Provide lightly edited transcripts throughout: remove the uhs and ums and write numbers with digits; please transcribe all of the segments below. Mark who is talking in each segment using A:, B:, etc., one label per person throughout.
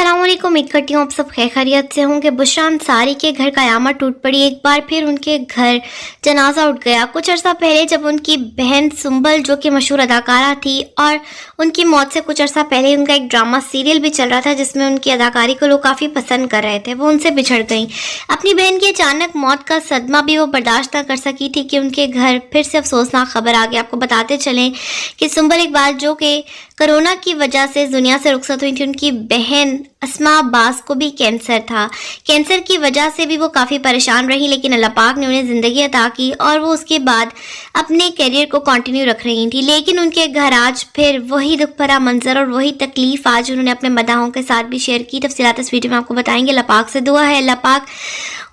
A: अस्सलाम वालेकुम। उम्मीद करती हूँ आप सब खैरियत से होंगे। बुशरा अंसारी के घर कयामत टूट पड़ी। एक बार फिर उनके घर जनाजा उठ गया। कुछ अर्सा पहले जब उनकी बहन सुंबल जो कि मशहूर अदाकारा थी और उनकी मौत से कुछ अर्सा पहले उनका एक ड्रामा सीरियल भी चल रहा था जिसमें उनकी अदाकारी को लोग काफ़ी पसंद कर रहे थे, वो उनसे बिछड़ गई। अपनी बहन की अचानक मौत का सदमा भी वो बर्दाश्त न कर सकी थी कि उनके घर फिर से अफसोसनाक खबर आ गई। आपको बताते चलें कि सुंबल इकबाल जो कि कोरोना की वजह से दुनिया से रुखसत हुई थी, उनकी बहन अस्मा अब्बास को भी कैंसर था। कैंसर की वजह से भी वो काफ़ी परेशान रही, लेकिन अल्लाह पाक ने उन्हें ज़िंदगी अता की और वो उसके बाद अपने करियर को कंटिन्यू रख रही थी। लेकिन उनके घर आज फिर वही दुख भरा मंजर और वही तकलीफ आज उन्होंने अपने मदाहों के साथ भी शेयर की। तफसीलात इस वीडियो में आपको बताएंगे। अल्लाह पाक से दुआ है अल्लाह पाक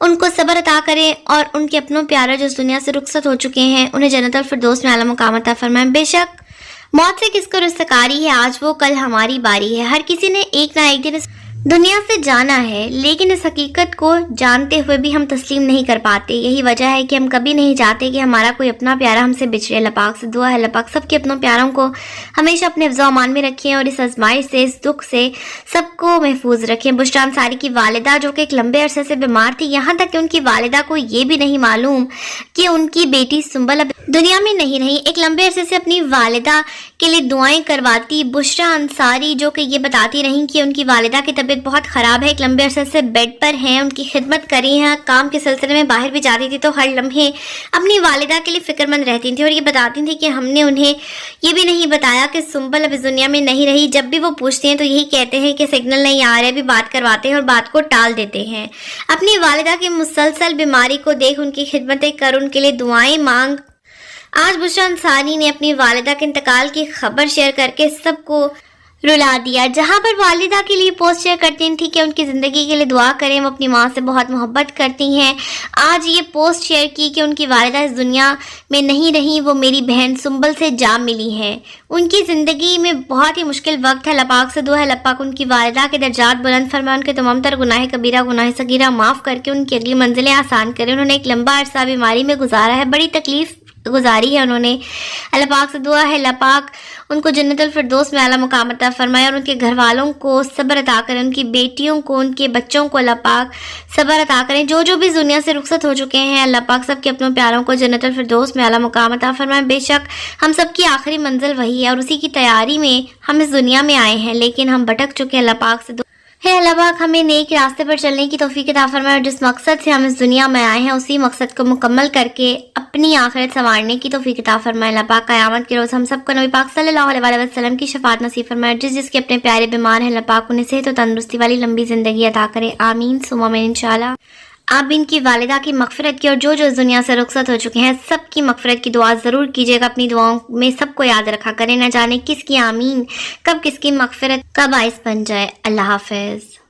A: उनको सब्र अता करें और उनके अपनों प्यारे जो इस दुनिया से रुखसत हो चुके हैं उन्हें जन्नतुल फिरदौस में आला मुकाम अता फरमाएं। बेशक मौत से किसको रुस्तकारी है, आज वो कल हमारी बारी है। हर किसी ने एक ना एक दिन इस दुनिया से जाना है, लेकिन इस हकीकत को जानते हुए भी हम तस्लीम नहीं कर पाते। यही वजह है कि हम कभी नहीं चाहते कि हमारा कोई अपना प्यारा हमसे बिछड़े। अल्लाह पाक से दुआ है अल्लाह पाक सबके अपनों प्यारों को हमेशा अपने हिफ्ज़ व अमान में रखें और इस आजमाइश से, इस दुख से सबको महफूज रखें। बुशरा अंसारी की वालिदा जो कि एक लंबे अरसे से बीमार थी, यहाँ तक कि उनकी वालिदा को ये भी नहीं मालूम कि उनकी बेटी सुंबल अब दुनिया में नहीं रही। एक लंबे अरसे से अपनी वालिदा के लिए दुआएं करवाती बुशरा अंसारी जो कि ये बताती रहीं कि उनकी वालिदा की तबीयत बहुत ख़राब है, एक लंबे अरसे से बेड पर हैं, उनकी खिदमत करी हैं, काम के सिलसिले में बाहर भी जाती थी तो हर लम्हे अपनी वालिदा के लिए फ़िक्रमंद रहती थी और ये बताती थी कि हमने उन्हें ये भी नहीं बताया कि सुंबल अब इस दुनिया में नहीं रही। जब भी वो पूछते हैं तो यही कहते हैं कि सिग्नल नहीं आ रहे, भी बात करवाते हैं और बात को टाल देते हैं। अपनी वालिदा की मुसलसल बीमारी को देख उनकी खिदमतें कर उनके लिए दुआएं मांग आज बुशरा अंसारी ने अपनी वालिदा के इंतकाल की खबर शेयर करके सबको रुला दिया। जहां पर वालिदा के लिए पोस्ट शेयर करती थी कि उनकी ज़िंदगी के लिए दुआ करें, वो अपनी माँ से बहुत मोहब्बत करती हैं, आज ये पोस्ट शेयर की कि उनकी वालिदा इस दुनिया में नहीं रही, वो मेरी बहन सुंबल से जा मिली हैं। उनकी ज़िंदगी में बहुत ही मुश्किल वक्त है। अल्लाह पाक से दुआ है अल्लाह पाक उनकी वालिदा के दर्जात बुलंद फरमाए, उनके तमाम तर गुनाह कबीरा गुनाह सगीरा माफ़ करके उनकी अगली मंजिलें आसान करें। उन्होंने एक लंबा अरसा बीमारी में गुजारा है, बड़ी तकलीफ गुजारी है उन्होंने। अल्लाह पाक से दुआ है अल्लाह पाक उनको जन्नतुल फिरदौस में आला मुकाम अता फरमाए और उनके घर वालों को सब्र अता करें, उनकी बेटियों को, उनके बच्चों को अल्लाह पाक सब्र अता करें। जो जो भी दुनिया से रुखसत हो चुके हैं अल्लाह पाक सबके अपनों प्यारों को जन्नतुल फिरदौस में आला मुकाम अता फरमाए। बेशक हम सबकी आखिरी मंजिल वही है और उसी की तैयारी में हम इस दुनिया में आए हैं, लेकिन हम भटक चुके हैं। अल्लाह पाक से है अल्लाह पाक हमें नेक रास्ते पर चलने की तौफीक अता फरमाए और जिस मकसद से हम इस दुनिया में आए हैं उसी मकसद को मुकम्मल करके अपनी आखिरत संवारने की तौफीक अता फरमाए। अल्लाह पाक क़यामत के रोज़ हम सबको नबी पाक सल्लल्लाहु अलैहि वसल्लम की शफाअत नसीब फरमाए। जिसके अपने प्यारे बीमार हैं अल्लाह पाक उन्हें सेहत और तंदुरुस्ती वाली लंबी ज़िंदगी अता करे, आमीन सुम्मा आमीन इंशाअल्लाह। आप इनकी वालिदा की मगफिरत की और जो जो इस दुनिया से रुखसत हो चुके हैं सबकी मगफिरत की दुआ ज़रूर कीजिएगा। अपनी दुआओं में सबको याद रखा करें, न जाने किसकी आमीन कब किसकी मगफिरत कब बाइस बन जाए। अल्लाह हाफ़िज़।